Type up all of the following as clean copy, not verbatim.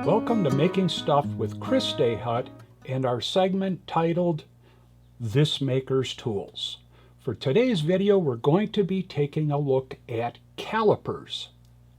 Welcome to Making Stuff with Chris Dayhut and our segment titled This Maker's Tools. For today's video, we're going to be taking a look at calipers.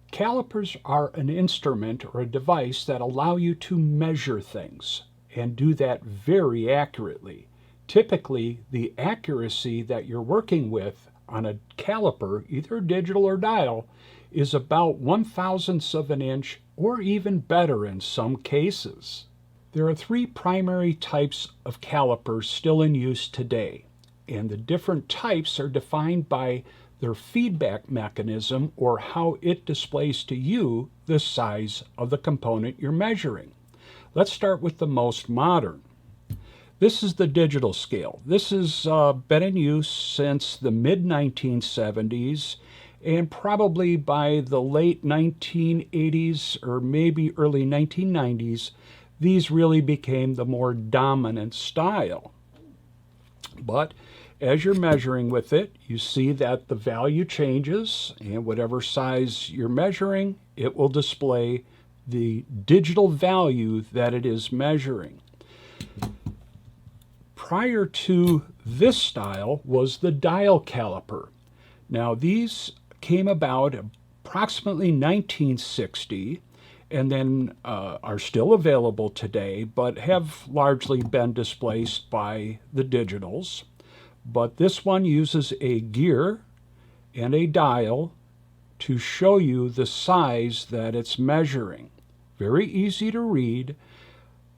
Calipers are an instrument or a device that allow you to measure things and do that very accurately. Typically, the accuracy that you're working with on a caliper, either digital or dial, is about 1/1000th of an inch or even better in some cases. There are three primary types of calipers still in use today, and the different types are defined by their feedback mechanism, or how it displays to you the size of the component you're measuring. Let's start with the most modern. This is the digital scale. This has been in use since the mid-1970s, and probably by the late 1980s or maybe early 1990s, these really became the more dominant style. But as you're measuring with it, you see that the value changes, and whatever size you're measuring, it will display the digital value that it is measuring. Prior to this style was the dial caliper. Now these came about approximately 1960 and then are still available today, but have largely been displaced by the digitals. But this one uses a gear and a dial to show you the size that it's measuring. Very easy to read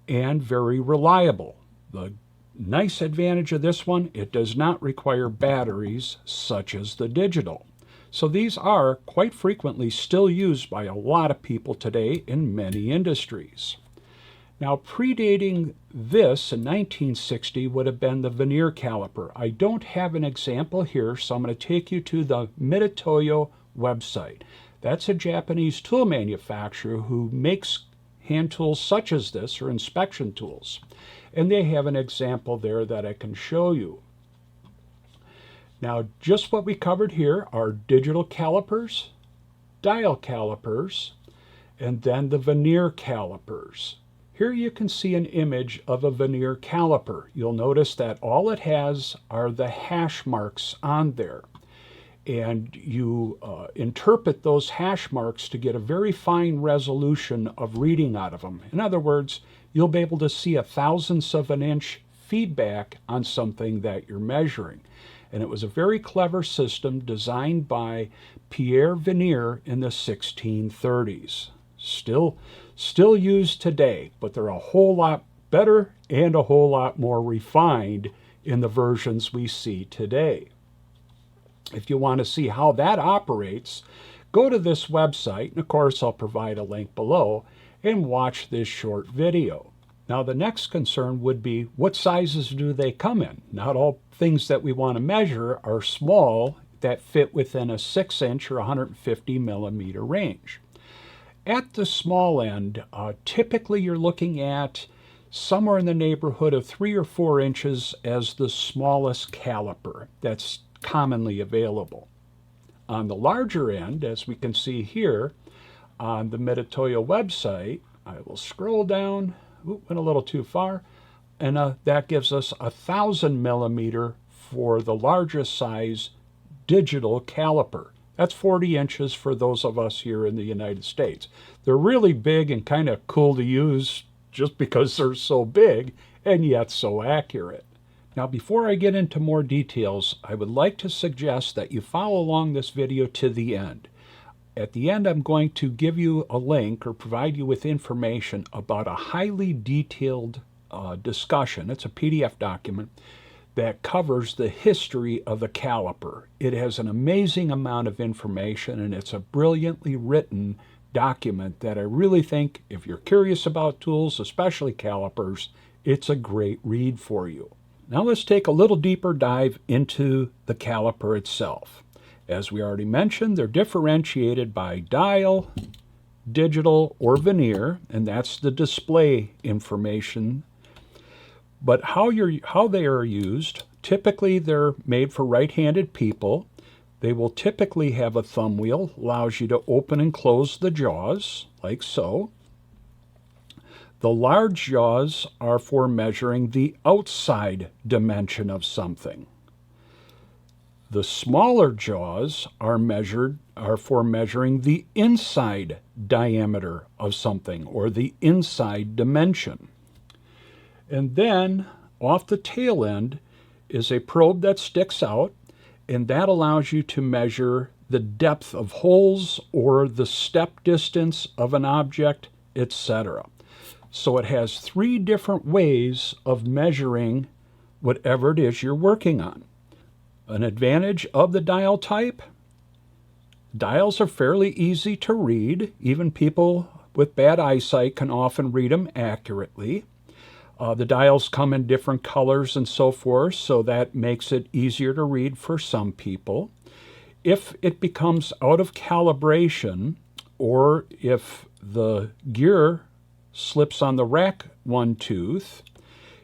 and very reliable. The nice advantage of this one, it does not require batteries such as the digital. So these are quite frequently still used by a lot of people today in many industries. Now, predating this in 1960 would have been the vernier caliper. I don't have an example here, so I'm going to take you to the Mitutoyo website. That's a Japanese tool manufacturer who makes hand tools such as this, or inspection tools. And they have an example there that I can show you. Now, just what we covered here are digital calipers, dial calipers, and then the vernier calipers. Here you can see an image of a vernier caliper. You'll notice that all it has are the hash marks on there. And you interpret those hash marks to get a very fine resolution of reading out of them. In other words, you'll be able to see 1/1000th of an inch feedback on something that you're measuring. And it was a very clever system designed by Pierre Vernier in the 1630s. Still used today, but they're a whole lot better and a whole lot more refined in the versions we see today. If you want to see how that operates, go to this website, and of course I'll provide a link below, and watch this short video. Now the next concern would be, what sizes do they come in? Not all things that we want to measure are small that fit within a 6-inch or 150 millimeter range. At the small end, typically you're looking at somewhere in the neighborhood of 3 or 4 inches as the smallest caliper that's commonly available. On the larger end, as we can see here on the Mitutoyo website, I will scroll down. Went a little too far, and that gives us 1,000 millimeter for the largest size digital caliper. That's 40 inches for those of us here in the United States. They're really big and kind of cool to use just because they're so big and yet so accurate. Now, before I get into more details, I would like to suggest that you follow along this video to the end. At the end, I'm going to give you a link or provide you with information about a highly detailed discussion. It's a PDF document that covers the history of the caliper. It has an amazing amount of information, and it's a brilliantly written document that I really think, if you're curious about tools, especially calipers, it's a great read for you. Now let's take a little deeper dive into the caliper itself. As we already mentioned, they're differentiated by dial, digital, or vernier, and that's the display information. But how they are used, typically they're made for right-handed people. They will typically have a thumb wheel, allows you to open and close the jaws, like so. The large jaws are for measuring the outside dimension of something. The smaller jaws are for measuring the inside diameter of something, or the inside dimension. And then off the tail end is a probe that sticks out, and that allows you to measure the depth of holes or the step distance of an object, etc. So it has 3 different ways of measuring whatever it is you're working on. An advantage of the dial type: dials are fairly easy to read. Even people with bad eyesight can often read them accurately. The dials come in different colors and so forth, so that makes it easier to read for some people. If it becomes out of calibration, or if the gear slips on the rack one tooth,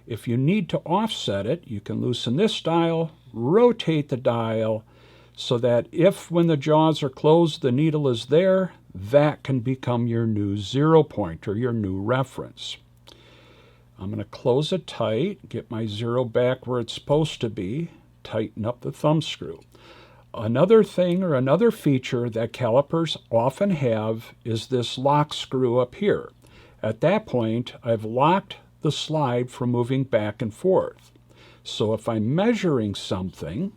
if you need to offset it, you can loosen this dial, rotate the dial, so that if when the jaws are closed the needle is there, that can become your new 0 point or your new reference. I'm going to close it tight, get my 0 back where it's supposed to be, tighten up the thumb screw. Another thing, or another feature that calipers often have, is this lock screw up here. At that point, I've locked the slide from moving back and forth. So if I'm measuring something,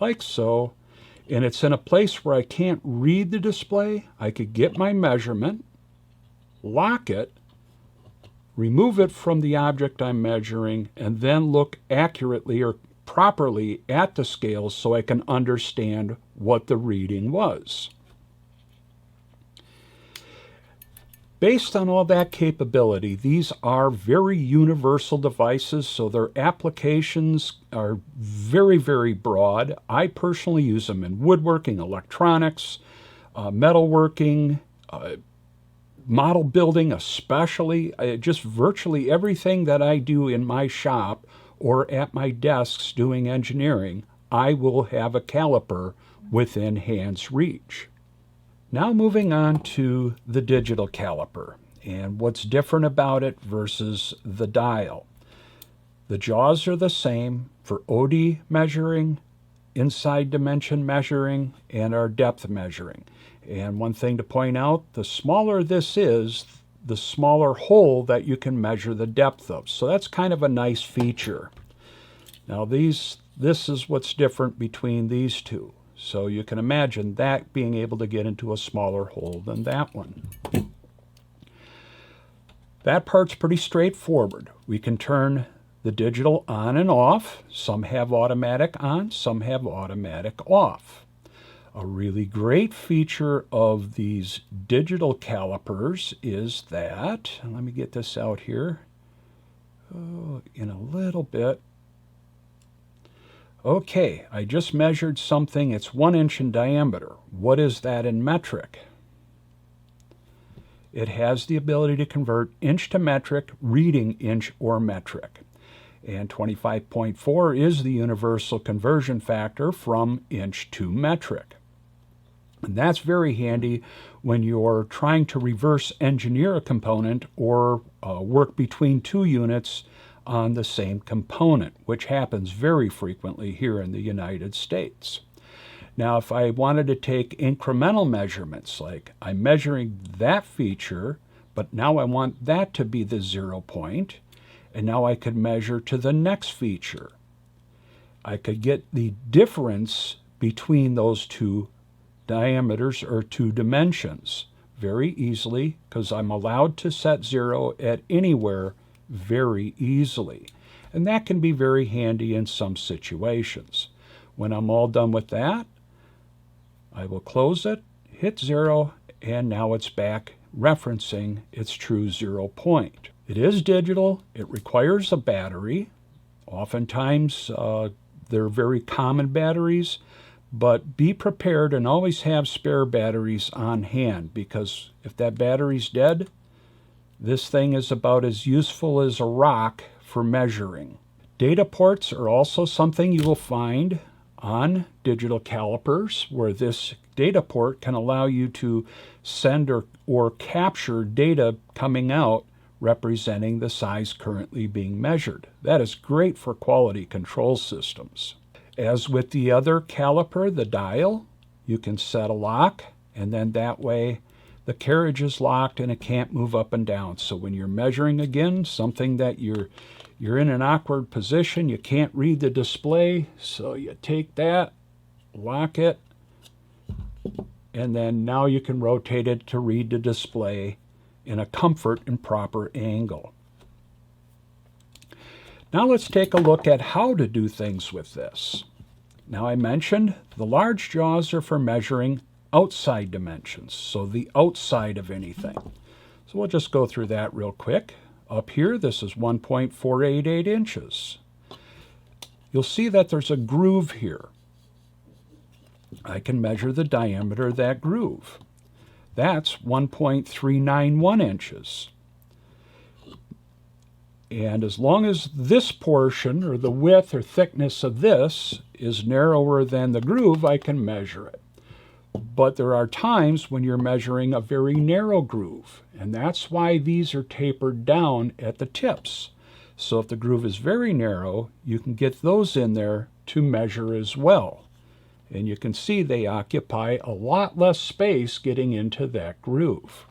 like so, and it's in a place where I can't read the display, I could get my measurement, lock it, remove it from the object I'm measuring, and then look accurately or properly at the scales so I can understand what the reading was. Based on all that capability, these are very universal devices, so their applications are very, very broad. I personally use them in woodworking, electronics, metalworking, model building especially. Just virtually everything that I do in my shop or at my desks doing engineering, I will have a caliper within hand's reach. Now moving on to the digital caliper and what's different about it versus the dial. The jaws are the same for OD measuring, inside dimension measuring, and our depth measuring. And one thing to point out, the smaller this is, the smaller hole that you can measure the depth of. So that's kind of a nice feature. Now this is what's different between these two. So you can imagine that being able to get into a smaller hole than that one. That part's pretty straightforward. We can turn the digital on and off. Some have automatic on, some have automatic off. A really great feature of these digital calipers is that, let me get this out here in a little bit. Okay, I just measured something. It's 1 inch in diameter. What is that in metric? It has the ability to convert inch to metric, reading inch or metric. And 25.4 is the universal conversion factor from inch to metric. And that's very handy when you're trying to reverse engineer a component or work between 2 units on the same component, which happens very frequently here in the United States. Now, if I wanted to take incremental measurements, like I'm measuring that feature, but now I want that to be the 0 point, and now I could measure to the next feature. I could get the difference between those 2 diameters or 2 dimensions very easily, because I'm allowed to set 0 at anywhere very easily. And that can be very handy in some situations. When I'm all done with that, I will close it, hit 0, and now it's back referencing its true 0 point. It is digital. It requires a battery. Oftentimes, they're very common batteries, but be prepared and always have spare batteries on hand, because if that battery's dead, this thing is about as useful as a rock for measuring. Data ports are also something you will find on digital calipers, where this data port can allow you to send or capture data coming out representing the size currently being measured. That is great for quality control systems. As with the other caliper, the dial, you can set a lock, and then that way the carriage is locked and it can't move up and down. So when you're measuring again, something that you're in an awkward position, you can't read the display, so you take that, lock it, and then now you can rotate it to read the display in a comfort and proper angle. Now let's take a look at how to do things with this. Now I mentioned the large jaws are for measuring outside dimensions, so the outside of anything. So we'll just go through that real quick. Up here, this is 1.488 inches. You'll see that there's a groove here. I can measure the diameter of that groove. That's 1.391 inches. And as long as this portion, or the width or thickness of this, is narrower than the groove, I can measure it. But there are times when you're measuring a very narrow groove, and that's why these are tapered down at the tips. So if the groove is very narrow, you can get those in there to measure as well. And you can see they occupy a lot less space getting into that groove.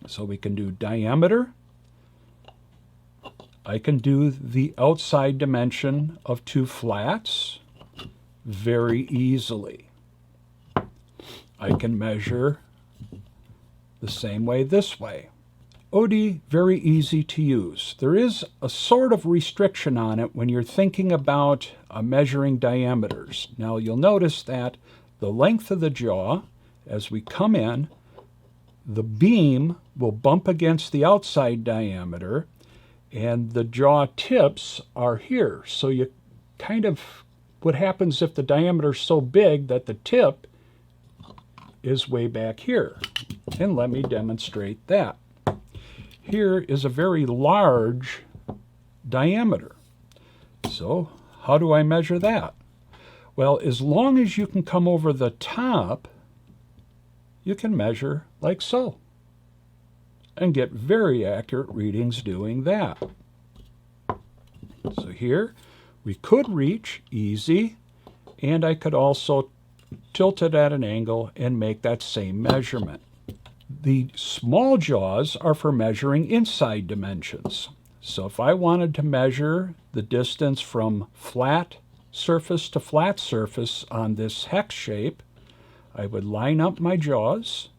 So we can do diameter. I can do the outside dimension of two flats very easily. I can measure the same way this way. OD, very easy to use. There is a sort of restriction on it when you're thinking about measuring diameters. Now you'll notice that the length of the jaw, as we come in, the beam will bump against the outside diameter, and the jaw tips are here. So you kind of, what happens if the diameter is so big that the tip is way back here? And let me demonstrate that. Here is a very large diameter. So how do I measure that? Well, as long as you can come over the top, you can measure like so and get very accurate readings doing that. So here we could reach easy, and I could also tilt it at an angle and make that same measurement. The small jaws are for measuring inside dimensions. So if I wanted to measure the distance from flat surface to flat surface on this hex shape, I would line up my jaws,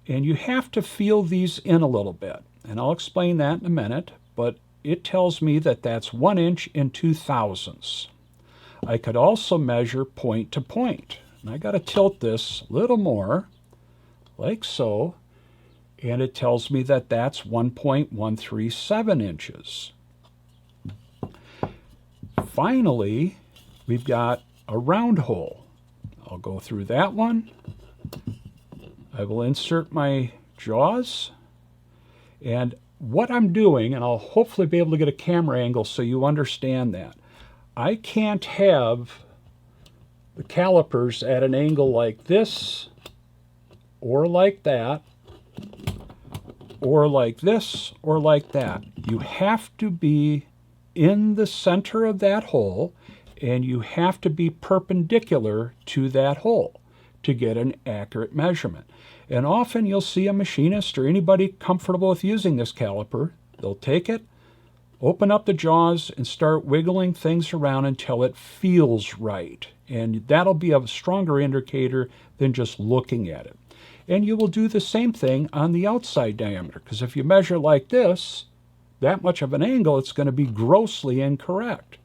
and you have to feel these in a little bit. And I'll explain that in a minute, but it tells me that that's 1 inch and 2 thousandths. I could also measure point to point. And I got to tilt this a little more, like so, and it tells me that that's 1.137 inches. Finally, we've got a round hole. I'll go through that one. I will insert my jaws, and what I'm doing, and I'll hopefully be able to get a camera angle so you understand that, I can't have the calipers at an angle like this, or like that, or like this, or like that. You have to be in the center of that hole, and you have to be perpendicular to that hole to get an accurate measurement. And often you'll see a machinist or anybody comfortable with using this caliper, they'll take it, open up the jaws, and start wiggling things around until it feels right. And that'll be a stronger indicator than just looking at it. And you will do the same thing on the outside diameter, because if you measure like this, that much of an angle, it's going to be grossly incorrect.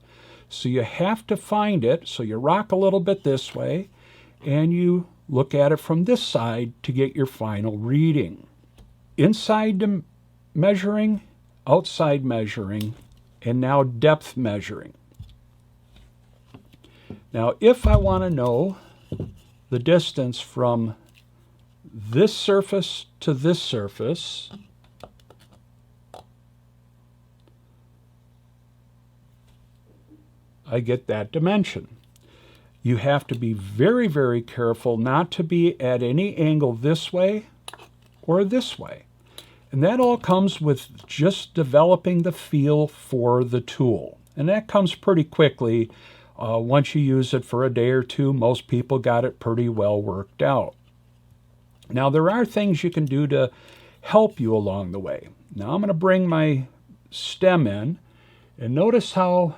So you have to find it, so you rock a little bit this way, and you look at it from this side to get your final reading. Inside measuring, outside measuring, and now depth measuring. Now, if I want to know the distance from this surface to this surface, I get that dimension. You have to be very, very careful not to be at any angle this way or this way. And that all comes with just developing the feel for the tool. And that comes pretty quickly. Once you use it for a day or two, most people got it pretty well worked out. Now, there are things you can do to help you along the way. Now, I'm going to bring my stem in, and notice how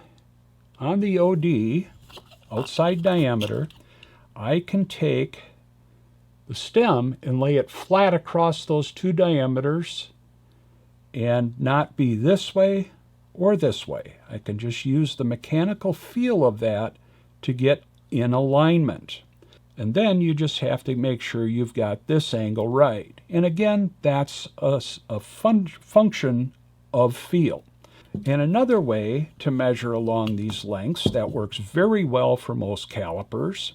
on the OD, outside diameter, I can take the stem and lay it flat across those two diameters and not be this way or this way. I can just use the mechanical feel of that to get in alignment. And then you just have to make sure you've got this angle right. And again, that's a function of feel. And another way to measure along these lengths that works very well for most calipers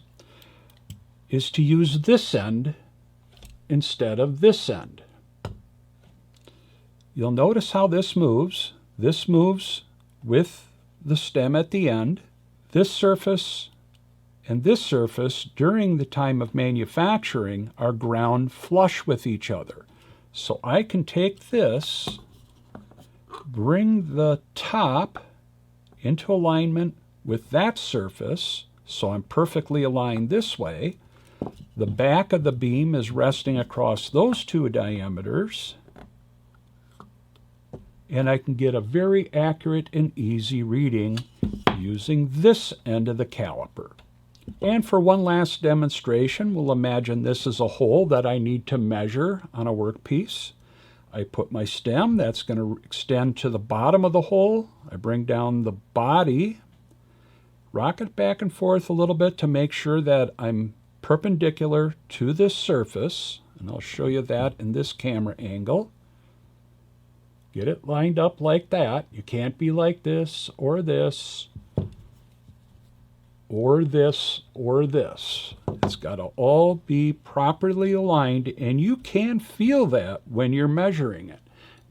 is to use this end instead of this end. You'll notice how this moves. This moves with the stem at the end. This surface and this surface during the time of manufacturing are ground flush with each other. So I can take this, bring the top into alignment with that surface, so I'm perfectly aligned this way. The back of the beam is resting across those two diameters, and I can get a very accurate and easy reading using this end of the caliper. And for one last demonstration, we'll imagine this is a hole that I need to measure on a workpiece. I put my stem, that's going to extend to the bottom of the hole. I bring down the body, rock it back and forth a little bit to make sure that I'm perpendicular to this surface, and I'll show you that in this camera angle. Get it lined up like that. You can't be like this or this or this or this. It's got to all be properly aligned, and you can feel that when you're measuring it.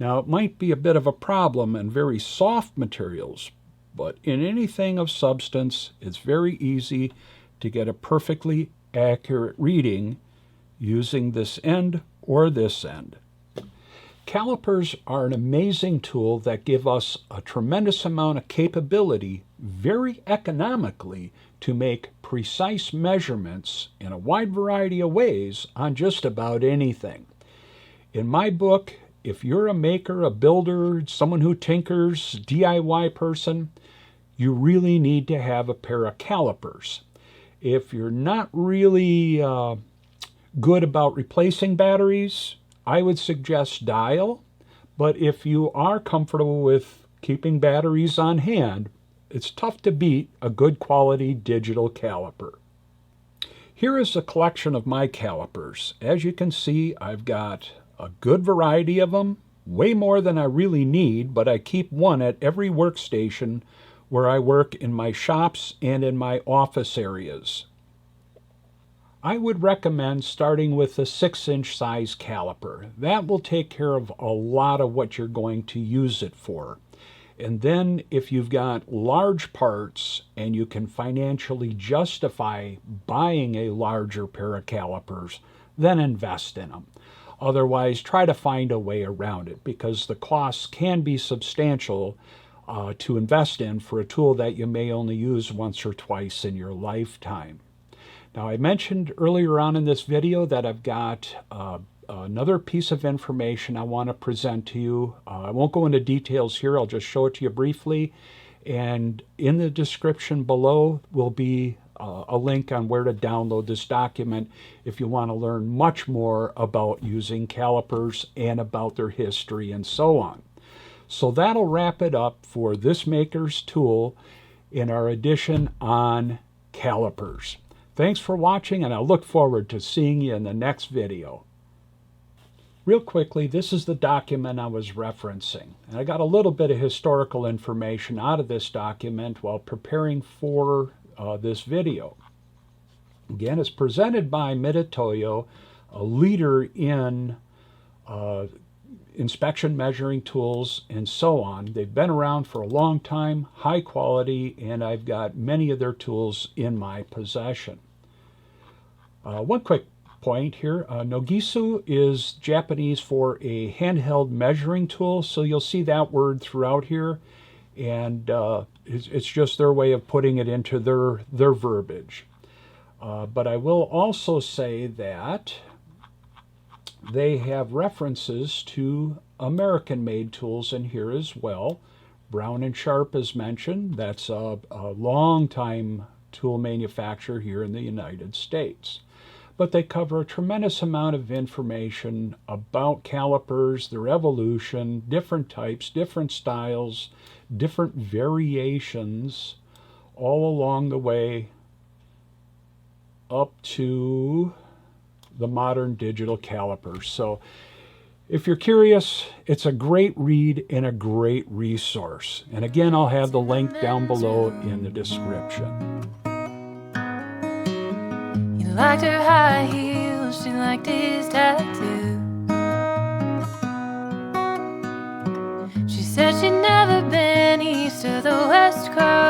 Now, it might be a bit of a problem in very soft materials, but in anything of substance, it's very easy to get a perfectly accurate reading using this end or this end. Calipers are an amazing tool that give us a tremendous amount of capability very economically to make precise measurements in a wide variety of ways on just about anything. In my book, if you're a maker, a builder, someone who tinkers, DIY person, you really need to have a pair of calipers. If you're not really good about replacing batteries, I would suggest dial, but if you are comfortable with keeping batteries on hand, it's tough to beat a good quality digital caliper. Here is a collection of my calipers. As you can see, I've got a good variety of them, way more than I really need, but I keep one at every workstation where I work in my shops and in my office areas. I would recommend starting with a 6-inch size caliper. That will take care of a lot of what you're going to use it for. And then if you've got large parts and you can financially justify buying a larger pair of calipers, then invest in them. Otherwise, try to find a way around it, because the costs can be substantial to invest in for a tool that you may only use once or twice in your lifetime. Now, I mentioned earlier on in this video that I've got another piece of information I want to present to you. I won't go into details here. I'll just show it to you briefly. And in the description below will be a link on where to download this document if you want to learn much more about using calipers and about their history and so on. So that'll wrap it up for this maker's tool in our edition on calipers. Thanks for watching, and I look forward to seeing you in the next video. Real quickly, this is the document I was referencing. And I got a little bit of historical information out of this document while preparing for this video. Again, it's presented by Mitutoyo, a leader in inspection measuring tools and so on. They've been around for a long time, high quality, and I've got many of their tools in my possession. One quick point here. Nogisu is Japanese for a handheld measuring tool, so you'll see that word throughout here, and it's just their way of putting it into their verbiage. But I will also say that they have references to American-made tools in here as well. Brown and Sharp is mentioned. That's a long-time tool manufacturer here in the United States. But they cover a tremendous amount of information about calipers, their evolution, different types, different styles, different variations, all along the way up to the modern digital calipers. So if you're curious, it's a great read and a great resource. And again, I'll have the link down below in the description. He liked her high heels, she liked his tattoo. She said she'd never been east of the West Coast.